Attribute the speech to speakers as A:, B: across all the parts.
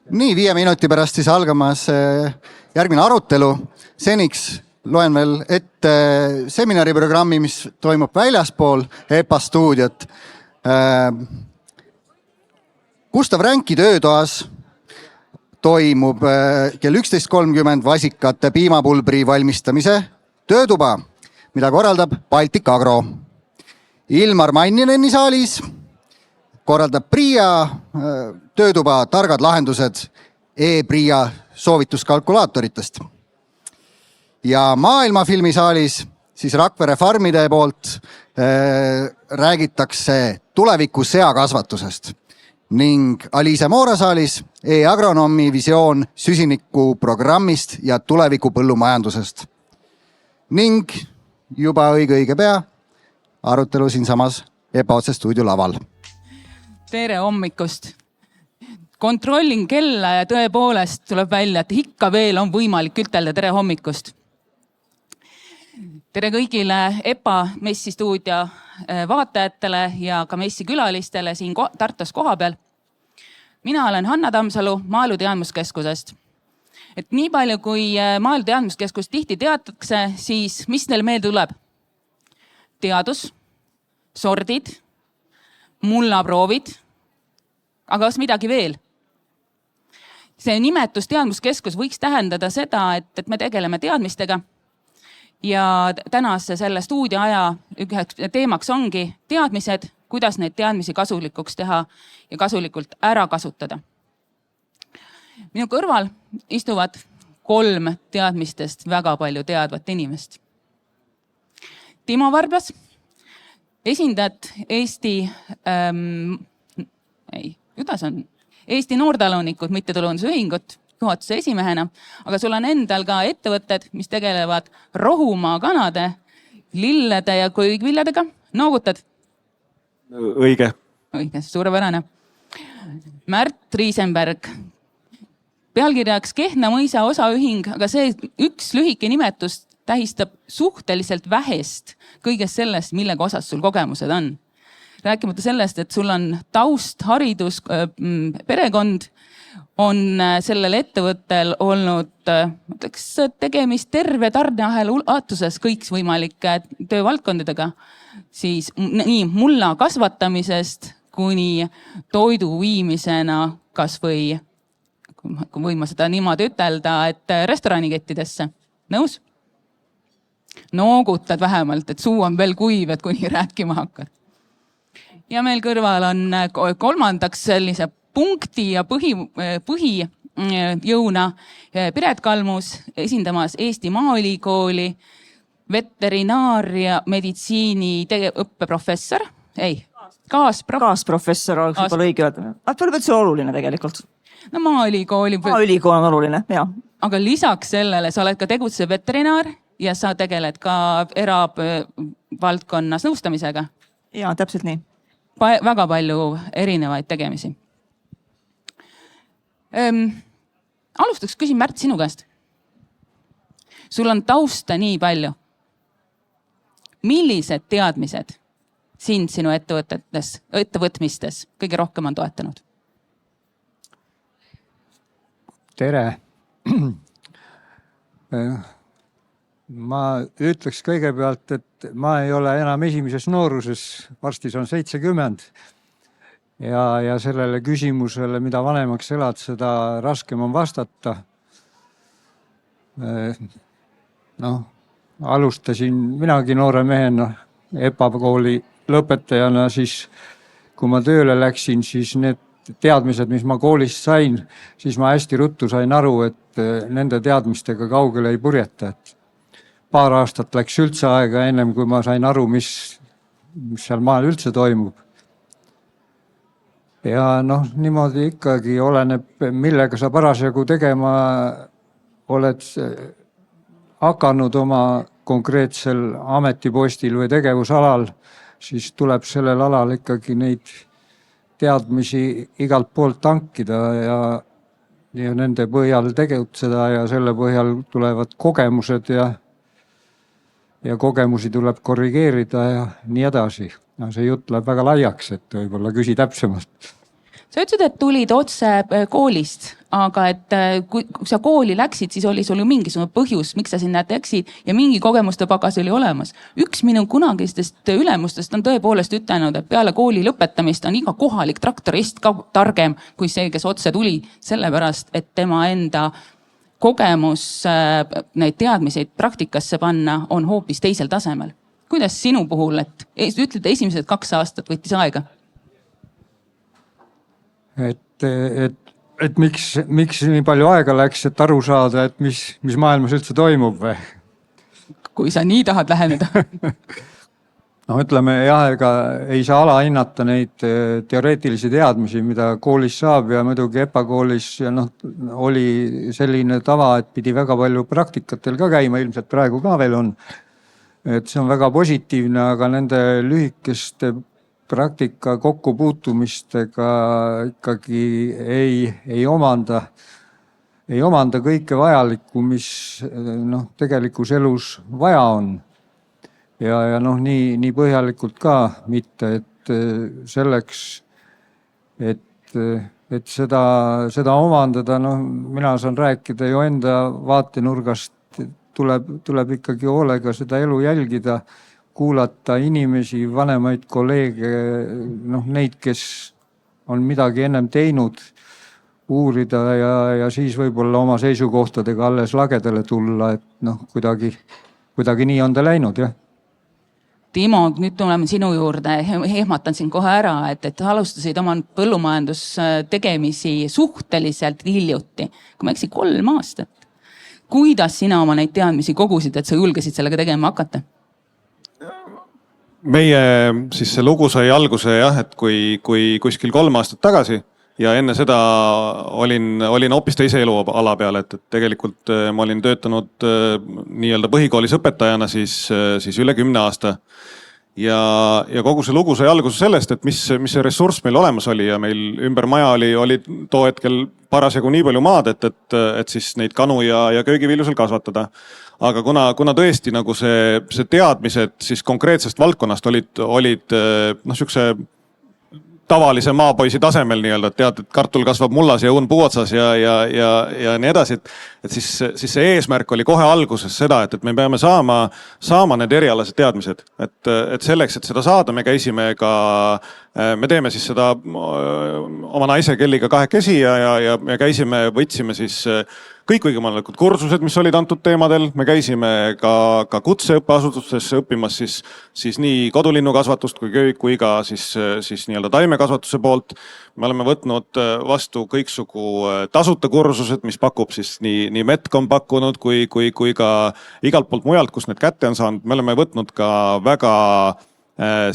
A: Nii, 5 minuti pärast siis algamas järgmine arutelu. Seniks loen veel ette seminariprogrammi, mis toimub väljaspool EPA stuudiot. Gustav Ränki töötoas toimub kell 11.30 vasikate piimapulbri valmistamise töötuba, mida korraldab Baltic Agro. Ilmar Mannineni saalis korraldab PRIA töötuba targad lahendused e-PRIA soovituskalkulaatoritest. Ja maailmafilmisaalis siis Rakvere farmide poolt räägitakse tuleviku seakasvatusest ning Aliise Moora saalis e-agronoomi visioon süsiniku programmist ja tuleviku põllumajandusest. Ning juba õige pea arutelu siin samas EPA otse stuudio laval.
B: Tere hommikust. Kontrollin kella ja tõepoolest tuleb välja, et ikka veel on võimalik ütelda tere hommikust. Tere kõigile EPA messi stuudio vaatajatele ja ka messi külalistele siin Tartus kohapeal. Mina olen Hanna Tammsalu Maaelu Teadmuskeskusest. Et nii palju, kui Maaelu Teadmuskeskus tihti teatakse, siis mis neil meelde tuleb? Teadus, sordid, mullaproovid, aga kas midagi veel? See nimetus Teadmuskeskus võiks tähendada seda, et me tegeleme teadmistega ja tänase selle stuudio aja üheks teemaks ongi teadmised, kuidas neid teadmisi kasulikuks teha ja kasulikult ära kasutada. Minu kõrval istuvad 3 teadmistest väga palju teadvat inimest. Timo Varblas, esindad Eesti Noortalunikud mittetulundusühingut juhatuse esimehena, aga sul on endal ka ettevõtted, mis tegelevad rohumaa kanade, lillede ja köögviljadega. Noogutad?
C: Õige,
B: suurepärane. Märt Riisenberg, pealkirjaks Kehtna mõisa osaühing, aga see üks lühike nimetus tähistab suhteliselt vähest kõigest sellest, millega osas sul kogemused on. Rääkimata sellest, et sul on taust, haridus, perekond, on sellel ettevõttel olnud tegemist terve tarneahel ulatuses kõiks võimalike töövaldkondadega. Siis nii mulla kasvatamisest kuni toidu viimisena kas või, kui võin ma seda niimoodi ütelda, et restoranikettidesse. Nõus? Noogutad vähemalt, et suu on veel kuiv, et kuni rääkima hakkad. Ja meil kõrval on kolmandaks sellise punkti ja põhijõuna Piret Kalmus esindamas Eesti Maaülikooli veterinaaria meditsiini õppeprofessor.
D: Kaasprofessor oleks võib-olla õige öelda. Tuleb, et see on oluline tegelikult.
B: No Maaülikool
D: on oluline, jah.
B: Aga lisaks sellele sa oled ka tegutsev veterinaar ja sa tegeled ka eravaldkonnas nõustamisega.
D: Ja, täpselt nii.
B: Väga palju erinevaid tegemisi. Alustaks küsin Märt sinu käest. Sul on tausta nii palju. Millised teadmised sind sinu ettevõtmistes kõige rohkem on toetanud?
E: Tere. Ma ütleks kõigepealt, et ma ei ole enam esimeses nooruses, varsti on 70. Ja sellele küsimusele, mida vanemaks elad, seda raskem on vastata. Alustasin minagi noore mehena EPA kooli lõpetajana, siis kui ma tööle läksin, siis need teadmised, mis ma koolist sain, siis ma hästi ruttu sain aru, et nende teadmistega kaugele ei purjeta. Paar aastat läks üldse aega ennem, kui ma sain aru, mis seal maal üldse toimub. Ja niimoodi ikkagi oleneb, millega sa parasjagu tegema oled hakanud oma konkreetsel ametipostil või tegevusalal, siis tuleb sellel alal ikkagi neid teadmisi igalt poolt tankida ja nende põhjal tegutseda ja selle põhjal tulevad kogemused ja kogemusi tuleb korrigeerida ja nii edasi. See jutt läheb väga laiaks, et võib-olla küsi täpsemalt.
B: sa ütlesid, et tulid otse koolist, aga et kui sa kooli läksid, siis oli sul ju mingisugune põhjus, miks sa sinna läksid ja mingi kogemuste pagas oli olemas. Üks minu kunagistest ülemustest on tõepoolest ütelnud, et peale kooli lõpetamist on iga kohalik traktorist ka targem kui see, kes otse tuli, sellepärast et tema enda kogemus neid teadmiseid praktikasse panna on hoopis teisel tasemel. Kuidas sinu puhul, et ütled, esimesed 2 aastat võttis aega?
E: Et miks nii palju aega läks, et aru saada, et mis maailmas üldse toimub või?
B: Kui sa nii tahad läheneda.
E: No ütleme jah, ega ei saa alahinnata neid teoreetilisi teadmisi, mida koolis saab ja muidugi EPA koolis ja oli selline tava, et pidi väga palju praktikatel ka käima, ilmselt praegu ka veel on. Et see on väga positiivne, aga nende lühikeste praktika kokkupuutumistega ikkagi ei omanda kõike vajalikku, mis tegelikus elus vaja on. Ja nii põhjalikult ka mitte, et selleks, et seda omandada, mina saan rääkida ju enda vaatenurgast, tuleb ikkagi hoolega seda elu jälgida, kuulata inimesi, vanemaid kolleege, neid, kes on midagi ennem teinud, uurida ja siis võib-olla oma seisukohtadega alles lagedale tulla, et kuidagi nii on ta läinud, jah.
B: Timo, nüüd tuleme sinu juurde, ehmatan siin kohe ära, et alustasid oma põllumajandustegemisi suhteliselt hiljuti, kui ma eksin 3 aastat. Kuidas sina oma neid teadmisi kogusid, et sa julgesid sellega tegema hakata?
C: Meie siis see lugu sai alguse jah, et kui kuskil 3 aastat tagasi ja enne seda olin hoopis teise eluala peal, et tegelikult ma olin töötanud nii-öelda põhikoolis õpetajana siis üle 10 aasta. Ja kogu see lugu sai alguse sellest, et mis see ressurss meil olemas oli ja meil ümber maja oli too hetkel parasjagu nii palju maad, et siis neid kanu ja köögivilju seal kasvatada. Aga kuna tõesti nagu see teadmised siis konkreetsest valdkonnast olid niisuguse tavalise maapoisi tasemel nii-öelda, et tead, et kartul kasvab mullas ja õun puu otsas ja nii edasi, et siis see eesmärk oli kohe alguses seda, et me peame saama need erialased teadmised, et selleks, et seda saada, me teeme siis seda oma naise Kelliga 2 ja me võtsime siis kõikvõimalikud kursused, mis olid antud teemadel. Me käisime ka kutseõppeasutustes õppimas siis nii kodulinnukasvatust kui ka siis nii-öelda taimekasvatuse poolt. Me oleme võtnud vastu kõiksugu tasuta kursused, mis pakub siis nii Metcom pakkunud kui ka igalt poolt mujalt, kus need kätte on saanud. Me oleme võtnud ka väga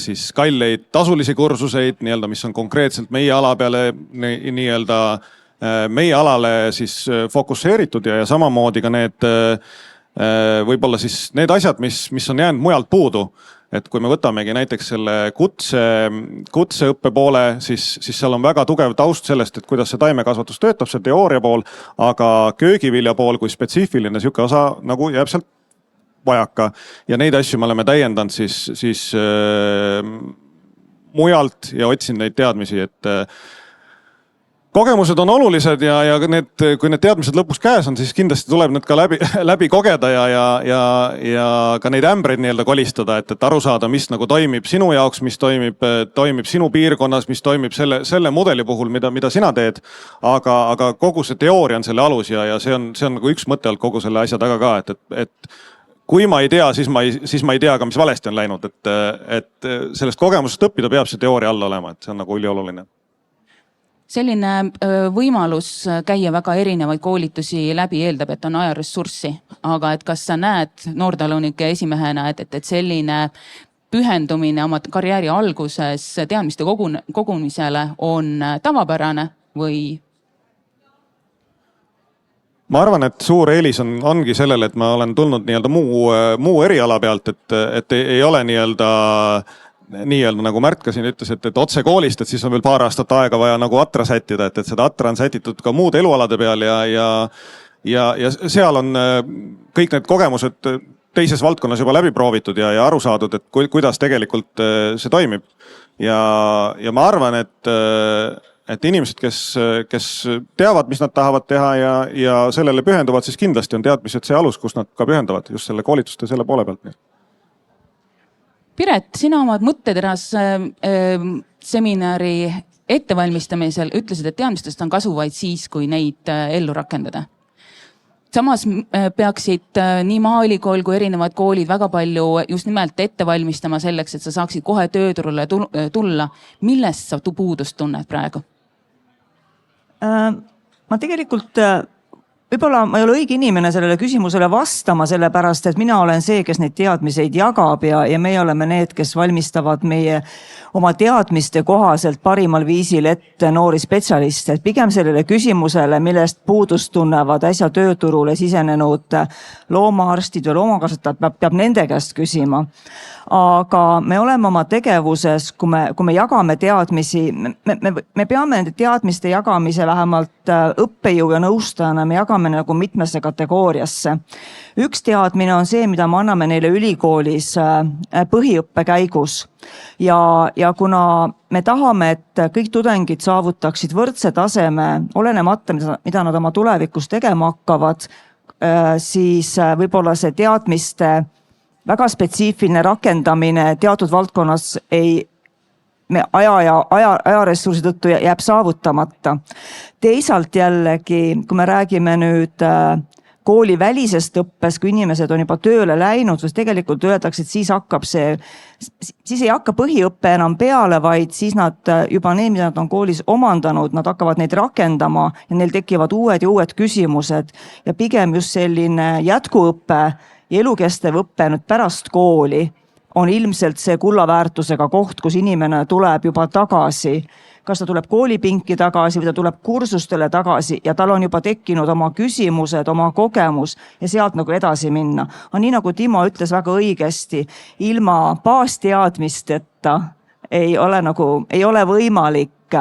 C: siis kalleid tasulisi kursuseid, nii-öelda, mis on konkreetselt meie ala peale nii-öelda meie alale siis fokusseeritud ja samamoodi ka need võib-olla siis need asjad, mis on jäänud mujalt puudu. Et kui me võtamegi näiteks selle kutseõppe poole, siis seal on väga tugev taust sellest, et kuidas see taimekasvatus töötab, see teooria pool, aga köögivilja pool kui spetsiifiline sihuke osa nagu jääb sealt vajaka. Ja neid asju me oleme täiendanud siis mujalt ja otsin neid teadmisi, et kogemused on olulised ja kui need teadmised lõpuks käes on, siis kindlasti tuleb need ka läbi kogeda ja ka neid ämbreid nii-öelda kolistada, et aru saada, mis nagu toimib sinu jaoks, mis toimib sinu piirkonnas, mis toimib selle mudeli puhul, mida sina teed. Aga kogu see teooria on selle alus ja see on nagu üks mõte olnud kogu selle asja taga ka, et kui ma ei tea, siis ma ei tea ka, mis valesti on läinud, et sellest kogemusest õppida peab see teooria all olema, et see on nagu ülioluline.
B: Selline võimalus käia väga erinevaid koolitusi läbi eeldab, et on ajaressurssi. Aga et kas sa näed noortalunike esimehena, et selline pühendumine oma karjääri alguses teadmiste kogumisele on tavapärane või?
C: Ma arvan, et suur eelis ongi sellele, et ma olen tulnud nii-öelda muu eriala pealt, et ei ole nii-öelda nagu Märt ka siin ütles, et otse koolist, et siis on veel paar aastat aega vaja nagu atra sättida, et seda atra on sätitud ka muude elualade peal ja seal on kõik need kogemused teises valdkonnas juba läbi proovitud ja aru saadud, et kuidas tegelikult see toimib. Ja ma arvan, et inimesed, kes teavad, mis nad tahavad teha ja sellele pühenduvad, siis kindlasti on teadmised see alus, kus nad ka pühenduvad just selle koolituste selle poole pealt.
B: Piret, sina omad mõtteteras seminari ettevalmistamisel ütlesid, et teadmistest on kasu vaid siis, kui neid ellu rakendada. Samas peaksid nii Maaülikool kui erinevad koolid väga palju just nimelt ette valmistama selleks, et sa saaksid kohe tööturule tulla. Millest sa puudust tunned praegu?
D: Ma tegelikult võib-olla ma ei ole õige inimene sellele küsimusele vastama, sellepärast et mina olen see, kes neid teadmiseid jagab ja meie oleme need, kes valmistavad meie oma teadmiste kohaselt parimal viisil ette noori spetsialiste. Et pigem sellele küsimusele, millest puudust tunnevad äsja tööturule sisenenud loomaarstid või loomakasvatajad, peab nende käest küsima. Aga me oleme oma tegevuses, kui me jagame teadmisi, me peame nende teadmiste jagamise vähemalt õppejõu ja nõustajana, me jagame nagu mitmesse kategooriasse. Üks teadmine on see, mida me anname neile ülikoolis põhiõppe käigus. Ja kuna me tahame, et kõik tudengid saavutaksid võrdse taseme, olenemata, mida nad oma tulevikus tegema hakkavad, siis võib-olla see teadmiste väga spetsiifiline rakendamine teatud valdkonnas ajaressursi tõttu jääb saavutamata. Teisalt jällegi, kui me räägime nüüd kooli välisest õppes, kui inimesed on juba tööle läinud, siis tegelikult öeldakse, et siis ei hakka põhiõppe enam peale, vaid siis nad juba need, mida nad on koolis omandanud, nad hakkavad neid rakendama ja neil tekivad uued küsimused ja pigem just selline jätkuõppe ja elukestev õppe nüüd pärast kooli on ilmselt see kullaväärtusega koht, kus inimene tuleb juba tagasi. Kas ta tuleb koolipinki tagasi või ta tuleb kursustele tagasi ja tal on juba tekkinud oma küsimused, oma kogemus ja sealt nagu edasi minna. Nii nagu Timo ütles väga õigesti, ilma baasteadmisteta ei ole võimalik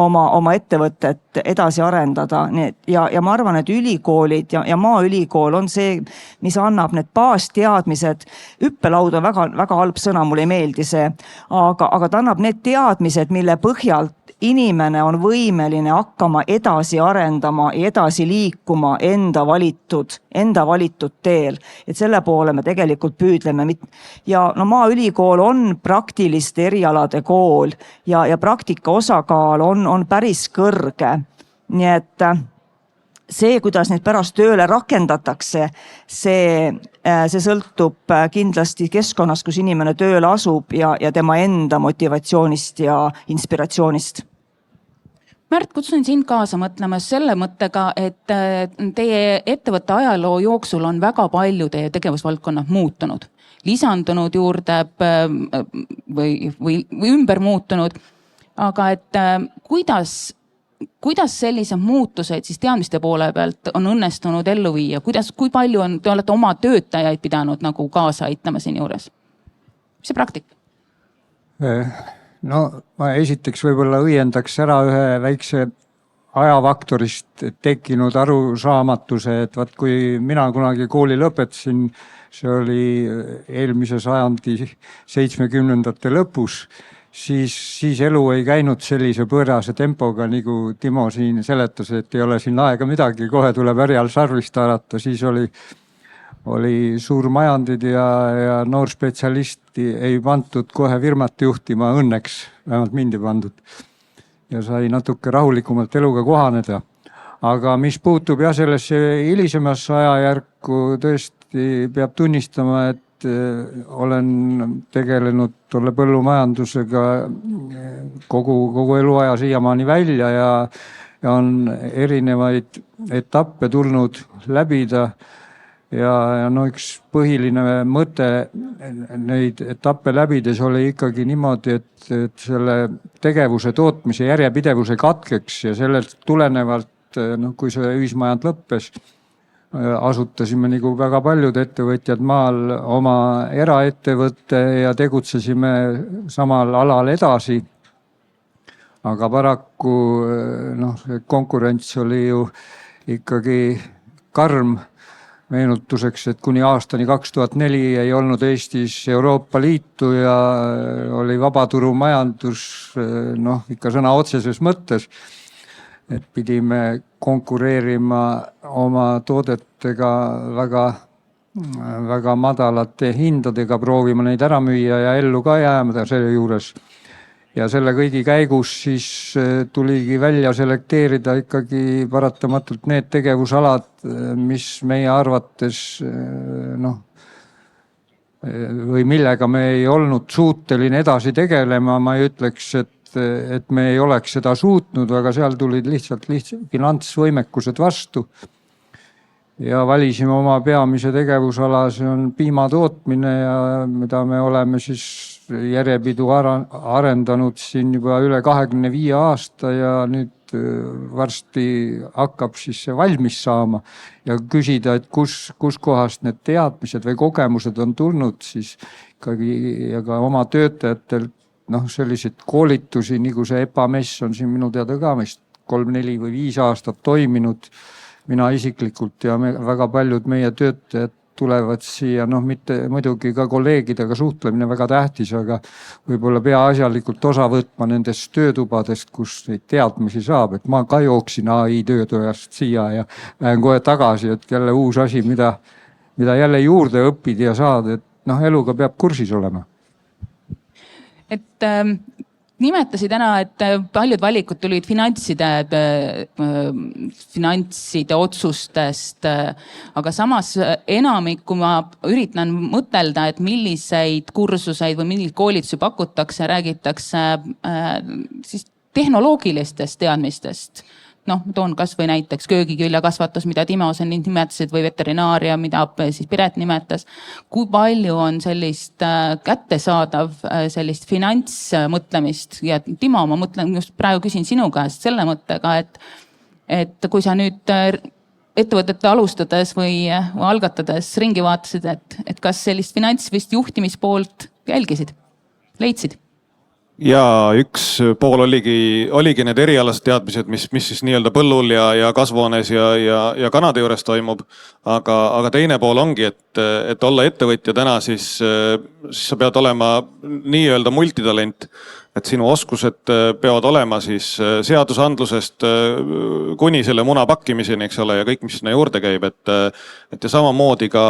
D: oma ettevõtet edasi arendada. Ja ma arvan, et ülikoolid ja Maaülikool on see, mis annab need baasteadmised. Õppelaud on väga halb sõna, mulle ei meeldi see, aga ta annab need teadmised, mille põhjalt inimene on võimeline hakkama edasi arendama ja edasi liikuma enda valitud teel. Et selle poole me tegelikult püüdleme. Ja Maaülikool on praktiliste erialade kool ja praktika osakaal on päris kõrge. Nii et see, kuidas neid pärast tööle rakendatakse, see sõltub kindlasti keskkonnast, kus inimene tööle asub ja tema enda motivatsioonist ja inspiratsioonist.
B: Märt, kutsun sind kaasa mõtlema selle mõttega, et teie ettevõtte ajaloo jooksul on väga palju teie tegevusvaldkonnad muutunud, lisandunud juurde või ümber muutunud. Aga et kuidas sellised muutused siis teadmiste poole pealt on õnnestunud ellu viia? Kui palju te olete oma töötajaid pidanud nagu kaasa aitama siin juures? Mis see praktika?
E: No ma esiteks võib-olla õiendaks ära ühe väikse ajafaktorist tekkinud arusaamatuse, et kui mina kunagi kooli lõpetasin, see oli eelmise sajandi 70ndate lõpus, siis elu ei käinud sellise pöörase tempoga, nagu Timo siin seletas, et ei ole siin aega midagi, kohe tuleb härjal sarvist haarata, siis oli suur majandid ja noor spetsialisti ei pandud kohe firmat juhtima, õnneks, vähemalt mind ei pandud. Ja sai natuke rahulikumalt eluga kohaneda. Aga mis puutub sellesse hilisemasse ajajärku, tõesti peab tunnistama, et olen tegelenud tolle põllumajandusega kogu eluaja siiamaani välja ja on erinevaid etappe tulnud läbida. Ja üks põhiline mõte neid etappe läbides oli ikkagi niimoodi, et selle tegevuse tootmise järjepidevuse katkeks ja sellelt tulenevalt, kui see ühismajand lõppes, asutasime nagu väga paljud ettevõtjad maal oma eraettevõtte ja tegutsesime samal alal edasi. Aga paraku konkurents oli ju ikkagi karm. meenutuseks, et kuni aastani 2004 ei olnud Eestis Euroopa Liitu ja oli vabaturumajandus, noh ikka sõna otseses mõttes, et pidime konkureerima oma toodetega väga madalate hindadega, proovima neid ära müüa ja ellu ka jääma selle juures. Ja selle kõigi käigus siis tuligi välja selekteerida ikkagi paratamatult need tegevusalad, mis meie arvates või millega me ei olnud suuteline edasi tegelema. Ma ei ütleks, et me ei oleks seda suutnud, aga seal tulid lihtsalt finantsvõimekused vastu. Ja valisime oma peamise tegevusala, see on piimatootmine ja mida me oleme siis järjepidu arendanud siin juba üle 25 aasta ja nüüd varsti hakkab siis see valmis saama ja küsida, et kus kohast need teadmised või kogemused on tulnud, siis ikkagi ja ka oma töötajatelt selliseid koolitusi, nagu see EPA mess on siin minu teada ka 3, 4 või 5 aastat toiminud. Mina isiklikult ja väga paljud meie töötajad tulevad siia, mitte muidugi ka kolleegidega suhtlemine väga tähtis, aga võib-olla peaasjalikult osa võtma nendest töötubadest, kus neid teadmisi saab, et ma ka jooksin AI töötojast siia ja lähen kohe tagasi, et jälle uus asi, mida jälle juurde õppida ja saada, et eluga peab kursis olema.
B: Et nimetasid täna, et paljud valikud tulid finantside otsustest, aga samas enamik, kui ma üritan mõtelda, et milliseid kursuseid või milliseid koolitusi pakutakse, räägitakse siis tehnoloogilistest teadmistest. Toon kas või näiteks köögiküljakasvatus, mida Timo sa nimetasid, või veterinaaria, mida siis Piret nimetas. Kui palju on sellist kättesaadav sellist finantsmõtlemist ja Timo, ma mõtlen just praegu küsin sinu käest selle mõttega, et kui sa nüüd ettevõtete alustades või algatades ringi vaatasid, et kas sellist finantsvist juhtimispoolt jälgisid, leidsid?
C: Ja üks pool oligi need erialased teadmised, mis siis nii-öelda põllul ja kasvuhoones ja kanade juures toimub. Aga teine pool ongi, et olla ettevõtja täna, siis sa pead olema nii-öelda multitalent. Et sinu oskused peavad olema siis seadusandlusest kuni selle muna pakkimiseni, eks ole, ja kõik, mis sinna juurde käib. Et ja samamoodi ka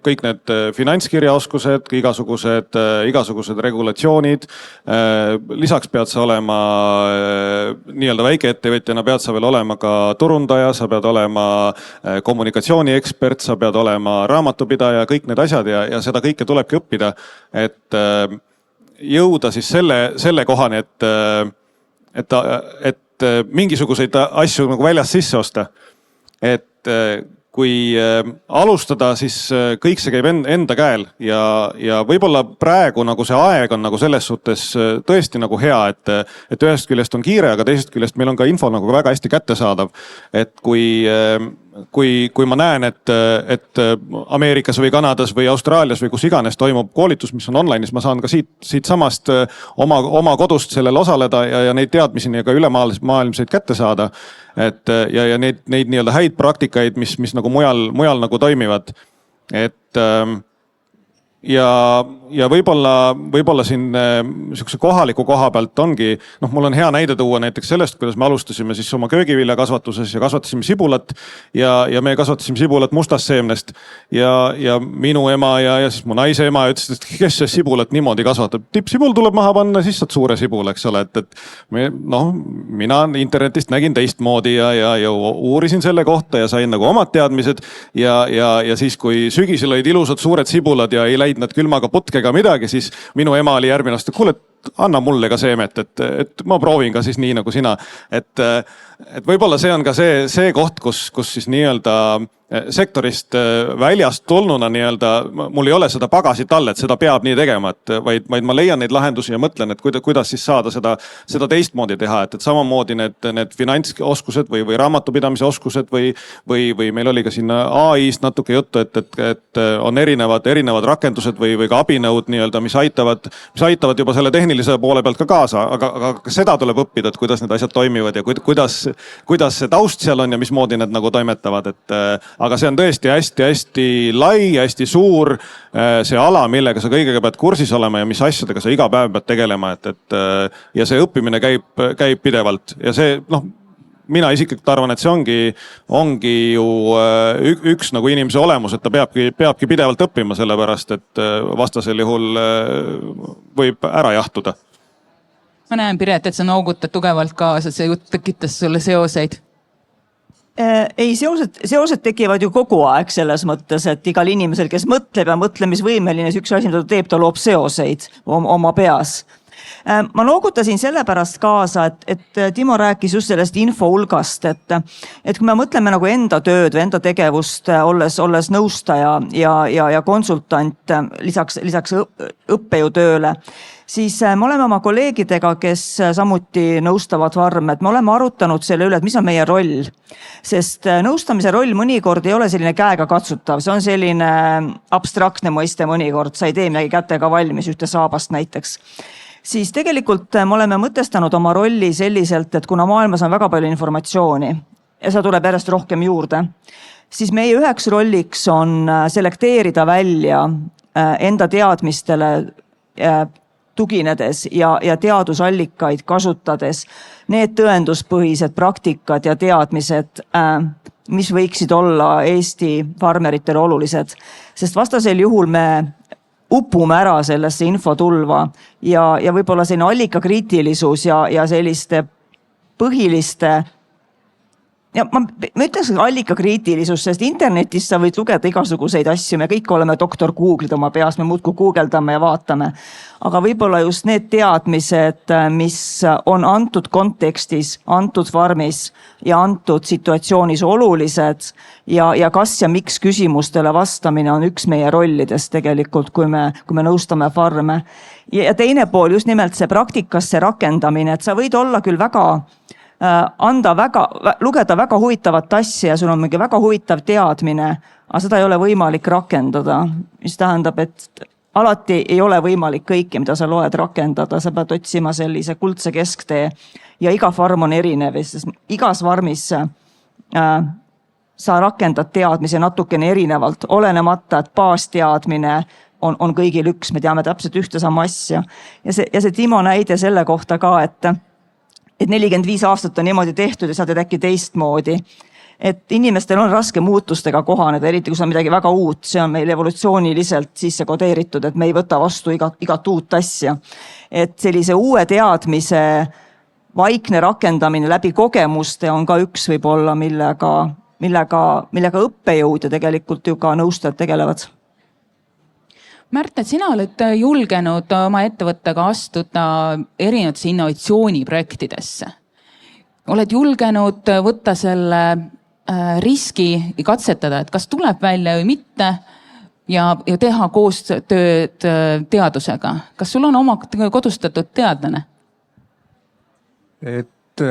C: kõik need finantskirjaoskused, igasugused regulatsioonid. Lisaks pead sa olema nii-öelda väikeettevõtjana, pead sa veel olema ka turundaja, sa pead olema kommunikatsiooniekspert, sa pead olema raamatupidaja, kõik need asjad ja seda kõike tulebki õppida. Et jõuda siis selle kohani, et mingisuguseid asju nagu väljast sisse osta. Et kui alustada, siis kõik see käib enda käel ja võib-olla praegu nagu see aeg on nagu selles suhtes tõesti nagu hea, et ühest küljest on kiire, aga teisest küljest meil on ka info nagu väga hästi kättesaadav. Et kui ma näen, et Ameerikas või Kanadas või Austraalias või kus iganes toimub koolitus, mis on online, siis ma saan ka siit samast oma kodust sellel osaleda ja neid teadmisi ka ülemaailmseid kätte saada. Ja neid nii-öelda häid praktikaid, mis nagu mujal nagu toimivad. Ja võib-olla siin niisuguse kohaliku koha pealt ongi, mul on hea näide tuua näiteks sellest, kuidas me alustasime siis oma köögiviljakasvatuses ja kasvatasime sibulat ja me kasvatasime sibulat mustast seemnest ja minu ema ja siis mu naise ema ütles, et kes see sibulat niimoodi kasvatab. Tippsibul tuleb maha panna, siis saad suure sibul, eks ole, et mina internetist nägin teistmoodi ja uurisin selle kohta ja sain nagu omad teadmised ja siis, kui sügisel olid ilusad suured sibulad ja ei läinud nad külmaga putkega midagi, siis minu ema oli järgmine aasta, kuule, anna mulle ka seemet, et ma proovin ka siis nii nagu sina. Et võib-olla see on ka see koht, kus siis nii-öelda sektorist väljast tulnuna nii-öelda, mul ei ole seda pagasit all, et seda peab nii tegema, vaid ma leian neid lahendusi ja mõtlen, et kuidas siis saada seda teistmoodi teha, et samamoodi need finantsoskused või raamatupidamise oskused või meil oli ka siin AI-st natuke juttu, et on erinevad rakendused või ka abinõud nii-öelda, mis aitavad juba selle tehnilise poole pealt ka kaasa, aga seda tuleb õppida, et kuidas need asjad toimivad ja kuidas see taust seal on ja mismoodi need nagu toimetavad, et aga see on tõesti hästi-hästi lai, hästi suur see ala, millega sa kõigega pead kursis olema ja mis asjadega sa iga päev pead tegelema, et ja see õppimine käib pidevalt ja see mina isiklikult arvan, et see ongi ju üks nagu inimese olemus, et ta peabki pidevalt õppima, sellepärast et vastasel juhul võib ära jahtuda.
B: Ma näen, Piret, et sa noogutad tugevalt kaasa, see jutt tekitas sulle seoseid.
D: Ei, seosed tekivad ju kogu aeg selles mõttes, et igal inimesel, kes mõtleb ja mõtlemisvõimeline, üks asi, mida ta teeb, ta loob seoseid oma peas. Ma noogutasin sellepärast kaasa, et Timo rääkis just sellest info-hulgast, et kui me mõtleme nagu enda tööd või enda tegevust, olles nõustaja ja konsultant lisaks õppejõutööle, siis me oleme oma kolleegidega, kes samuti nõustavad farme, et me oleme arutanud selle üle, et mis on meie roll. Sest nõustamise roll mõnikord ei ole selline käega katsutav, see on selline abstraktne mõiste mõnikord, sa ei tee midagi kätega valmis, ühte saabast näiteks. Siis tegelikult me oleme mõtestanud oma rolli selliselt, et kuna maailmas on väga palju informatsiooni ja seda tuleb järjest rohkem juurde, siis meie üheks rolliks on selekteerida välja enda teadmistele tuginedes ja teadusallikaid kasutades need tõenduspõhised praktikad ja teadmised, mis võiksid olla Eesti farmeritele olulised. Sest vastasel juhul me upume ära sellesse infotulva ja võib-olla selline allikakriitilisus ja selliste põhiliste, ja ma ütleks allikakriitilisus, sest internetis sa võid lugeda igasuguseid asju, me kõik oleme doktor Google'id oma peas, me muudkui guugeldame ja vaatame. Aga võib-olla just need teadmised, mis on antud kontekstis, antud farmis ja antud situatsioonis olulised ja kas ja miks küsimustele vastamine on üks meie rollidest tegelikult, kui me nõustame farme. Ja teine pool just nimelt see praktikasse rakendamine, et sa võid olla küll lugeda väga huvitavat asja ja sul on mingi väga huvitav teadmine, aga seda ei ole võimalik rakendada, mis tähendab, et alati ei ole võimalik kõike, mida sa loed, rakendada, sa pead otsima sellise kuldse kesktee ja iga farm on erinev, sest igas farmis sa rakendad teadmisi natukene erinevalt, olenemata, et baasteadmine on kõigil üks, me teame täpselt ühte sama asja. Ja see Timo näide selle kohta ka, et 45 aastat on niimoodi tehtud ja sa teed äkki teistmoodi. Et inimestel on raske muutustega kohaneda, eriti kui see on midagi väga uut, see on meil evolutsiooniliselt sisse kodeeritud, et me ei võta vastu igat uut asja. Et sellise uue teadmise vaikne rakendamine läbi kogemuste on ka üks võib-olla, millega õppejõud ja tegelikult ju ka nõustajad tegelevad.
B: Märt, et sina oled julgenud oma ettevõttega astuda erinevatesse innovatsiooniprojektidesse. Oled julgenud võtta selle riski ja katsetada, et kas tuleb välja või mitte ja teha koostööd teadusega. Kas sul on oma kodustatud teadlane?
E: Et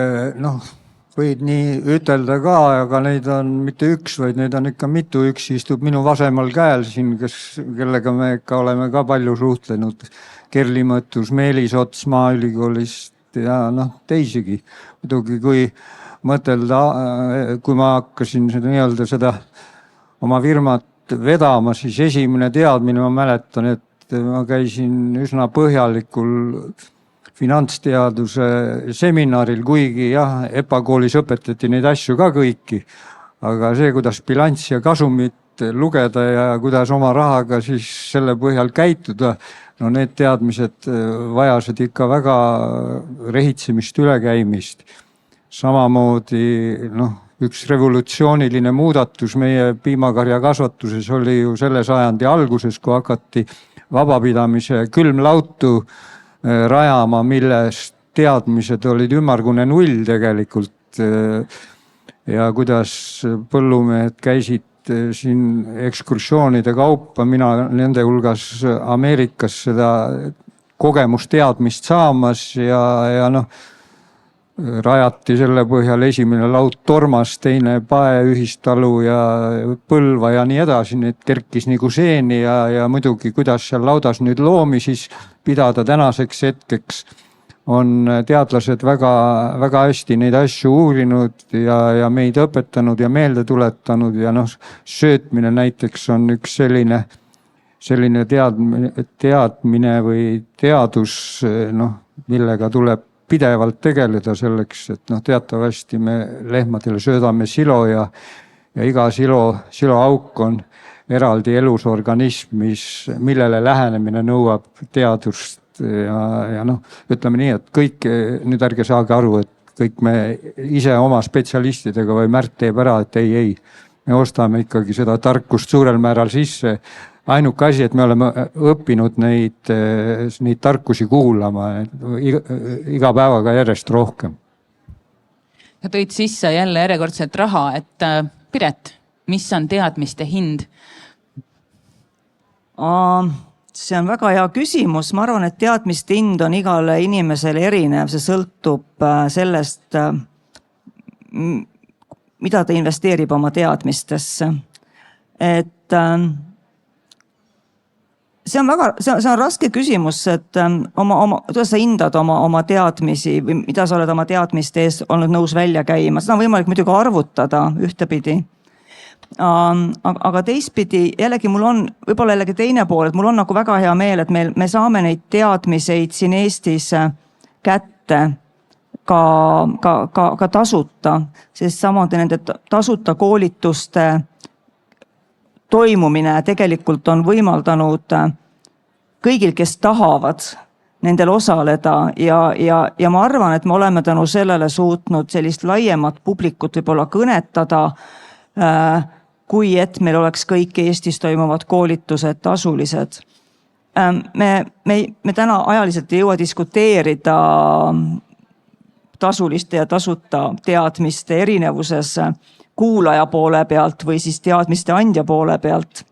E: võid nii ütelda ka, aga neid on mitte üks, vaid neid on ikka mitu. Üks istub minu vasemal käel siin, kellega me ikka oleme ka palju suhtlenud. Kerli Mõttus, Meelis Ots Maaülikoolist ja teisigi. Muidugi kui mõtelda, kui ma hakkasin seda oma firmat vedama, siis esimene teadmine, ma mäletan, et ma käisin üsna põhjalikul finantsteaduse seminaril, kuigi EPA koolis õpetati neid asju ka kõiki. Aga see, kuidas bilanssi ja kasumit lugeda ja kuidas oma rahaga siis selle põhjal käituda, need teadmised vajasid ikka väga rehitsemist, ülekäimist. Samamoodi üks revolutsiooniline muudatus meie piimakarja kasvatuses oli ju selle sajandi alguses, kui hakati vabapidamise külmlautu rajama, millest teadmised olid ümmargune null tegelikult ja kuidas põllumehed käisid siin ekskursioonide kaupa, mina nende hulgas Ameerikas seda kogemusteadmist saamas ja rajati selle põhjal esimene laud Tormas, teine Pae ühistalu ja Põlva ja nii edasi, need kerkis nagu seeni ja muidugi, kuidas seal laudas nüüd loomi siis pidada tänaseks hetkeks, on teadlased väga, väga hästi neid asju uurinud ja meid õpetanud ja meelde tuletanud ja noh, söötmine näiteks on üks selline teadmine või teadus, noh, millega tuleb pidevalt tegeleda selleks, et noh, teatavasti me lehmadele söödame silo ja iga siloauk on eraldi elus organism, millele lähenemine nõuab teadust ja noh, ütleme nii, et kõik, nüüd ärge saage aru, et kõik me ise oma spetsialistidega või Märt teeb ära, et ei, me ostame ikkagi seda tarkust suurel määral sisse. Ainuke asi, et me oleme õppinud neid tarkusi kuulama iga päevaga järjest rohkem.
B: Ja tõid sisse jälle järjekordselt raha, et Piret, mis on teadmiste hind?
D: See on väga hea küsimus. Ma arvan, et teadmiste hind on igale inimesele erinev. See sõltub sellest, mida ta investeerib oma teadmistesse. Et see on raske küsimus, et kuidas sa hindad oma teadmisi või mida sa oled oma teadmiste eest olnud nõus välja käima. Seda on võimalik muidugi arvutada ühtepidi. Aga teistpidi jällegi mul on võib-olla jällegi teine pool, et mul on nagu väga hea meel, et me saame neid teadmiseid siin Eestis kätte ka tasuta, sest samuti nende tasuta koolituste toimumine tegelikult on võimaldanud kõigil, kes tahavad nendel osaleda ja ma arvan, et me oleme tänu sellele suutnud sellist laiemat publikut võib-olla kõnetada, kui et meil oleks kõik Eestis toimuvad koolitused tasulised. Me täna ajaliselt ei jõua diskuteerida tasuliste ja tasuta teadmiste erinevuses kuulaja poole pealt või siis teadmiste andja poole pealt.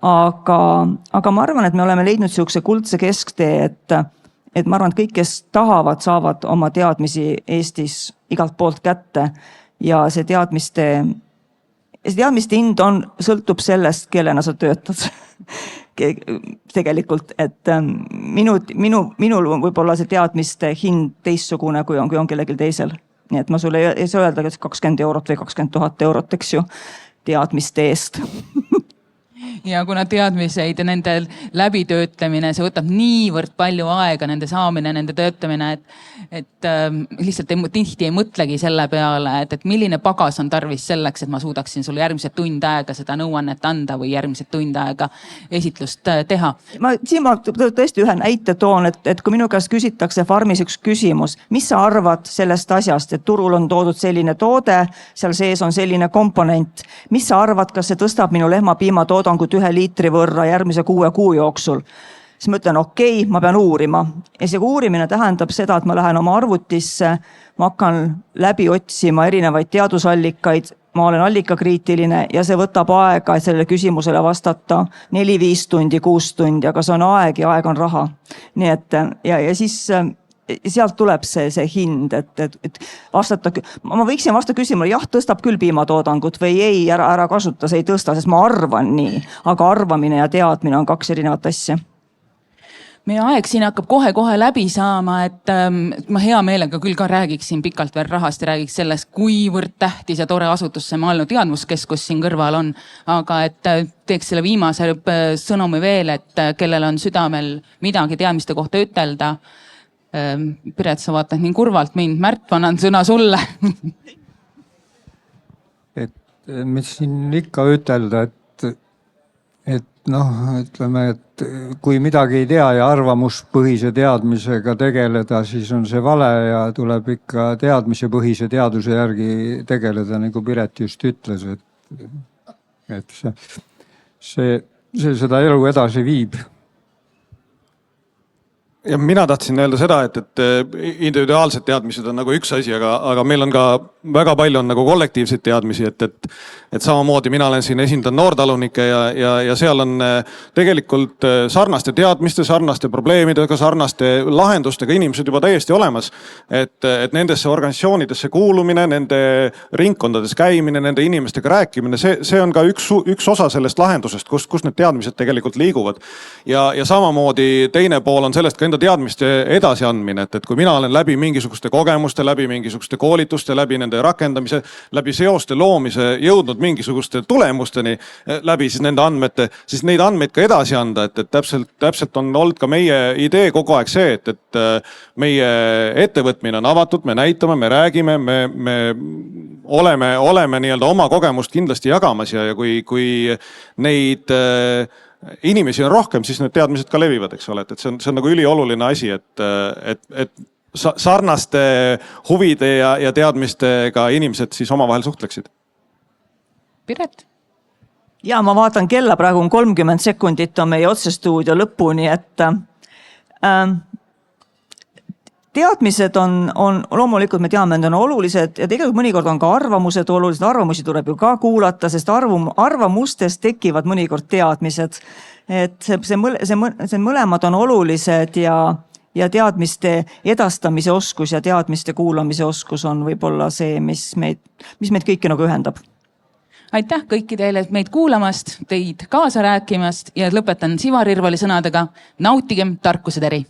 D: Aga ma arvan, et me oleme leidnud siukse kuldse kesktee, et ma arvan, et kõik, kes tahavad, saavad oma teadmisi Eestis igalt poolt kätte ja see teadmiste hind sõltub sellest, kellena sa töötad. Tegelikult, et minul võib-olla see teadmiste hind teistsugune, kui on kellelgi teisel. Nii et ma sulle ei saa öelda, et 20 eurot või 20 000 eurot, eks ju, teadmiste eest.
B: Ja kuna teadmiseid ja nende läbitöötlemine, see võtab niivõrd palju aega, nende saamine, nende töötamine, et lihtsalt tihti ei mõtlegi selle peale, et milline pagas on tarvis selleks, et ma suudaksin sulle järgmised tund aega seda nõuannet anda või järgmised tund aega esitlust teha. Ma tõesti ühe näite toon, et kui minu käest küsitakse farmis üks küsimus, mis sa arvad sellest asjast, et turul on toodud selline toode, seal sees on selline komponent, mis sa arvad, kas see tõstab minu lehmapiima toodangut 1 liitri võrra järgmise 6 kuu jooksul? Siis ma ütlen, okei, ma pean uurima. Ja see uurimine tähendab seda, et ma lähen oma arvutisse, ma hakkan läbi otsima erinevaid teadusallikaid, ma olen allikakriitiline ja see võtab aega, et sellele küsimusele vastata 4-5 tundi, 6 tundi, aga see on aeg ja aeg on raha. Nii et ja siis sealt tuleb see hind, et vastata, ma võiksin vastata küsimusele, jah, tõstab küll piimatoodangut või ei, ära kasuta, see ei tõsta, sest ma arvan nii, aga arvamine ja teadmine on 2 erinevat asja. Meie aeg siin hakkab kohe läbi saama, et ma hea meelega küll ka räägiksin pikalt veel rahast ja räägiks sellest, kuivõrd tähtis ja tore asutus see Maaelu Teadmuskeskus siin kõrval on. Aga et teeks selle viimase sõnumi veel, et kellel on südamel midagi teadmiste kohta ütelda. Piret, sa vaatad nii kurvalt mind. Märt, panen sõna sulle.
E: Et mis siin ikka ütelda, et noh, ütleme, et kui midagi ei tea ja arvamuspõhise teadmisega tegeleda, siis on see vale ja tuleb ikka teadmisepõhise teaduse järgi tegeleda, nagu Piret just ütles, et see seda elu edasi viib.
C: Ja mina tahtsin öelda seda, et individuaalsed teadmised on nagu üks asi, aga meil on ka väga palju on nagu kollektiivseid teadmisi, et samamoodi mina olen siin esindanud noortalunikke ja seal on tegelikult sarnaste teadmiste, sarnaste probleemidega, sarnaste lahendustega inimesed juba täiesti olemas. Et nendesse organisatsioonidesse kuulumine, nende ringkondades käimine, nende inimestega rääkimine, see on ka üks osa sellest lahendusest, kus need teadmised tegelikult liiguvad. Ja samamoodi teine pool on sellest ka enda teadmiste edasiandmine, et kui mina olen läbi mingisuguste kogemuste, läbi mingisuguste koolituste, läbi nende rakendamise, läbi seoste loomise jõudnud mingisuguste tulemusteni läbi siis nende andmete, siis neid andmeid ka edasi anda, et täpselt on olnud ka meie idee kogu aeg see, et meie ettevõtmine on avatud, me näitame, me räägime, me oleme nii-öelda oma kogemust kindlasti jagamas ja kui neid inimesi on rohkem, siis need teadmised ka levivad, eks ole, et see on nagu ülioluline asi, et sarnaste huvide ja teadmistega inimesed siis omavahel suhtleksid.
B: Piret?
D: Ja ma vaatan kella, praegu on 30 sekundit on meie otsestuudio lõpuni, et teadmised on loomulikult, me teame, need on olulised ja tegelikult mõnikord on ka arvamused olulised, arvamusi tuleb ju ka kuulata, sest arvamustest tekivad mõnikord teadmised. Et see mõlemad on olulised ja teadmiste edastamise oskus ja teadmiste kuulamise oskus on võib-olla see, mis meid kõiki nagu ühendab.
B: Aitäh kõikidele meid kuulamast, teid kaasa rääkimast ja lõpetan Siva Rirvali sõnadega. Nautigem tarkuse teri!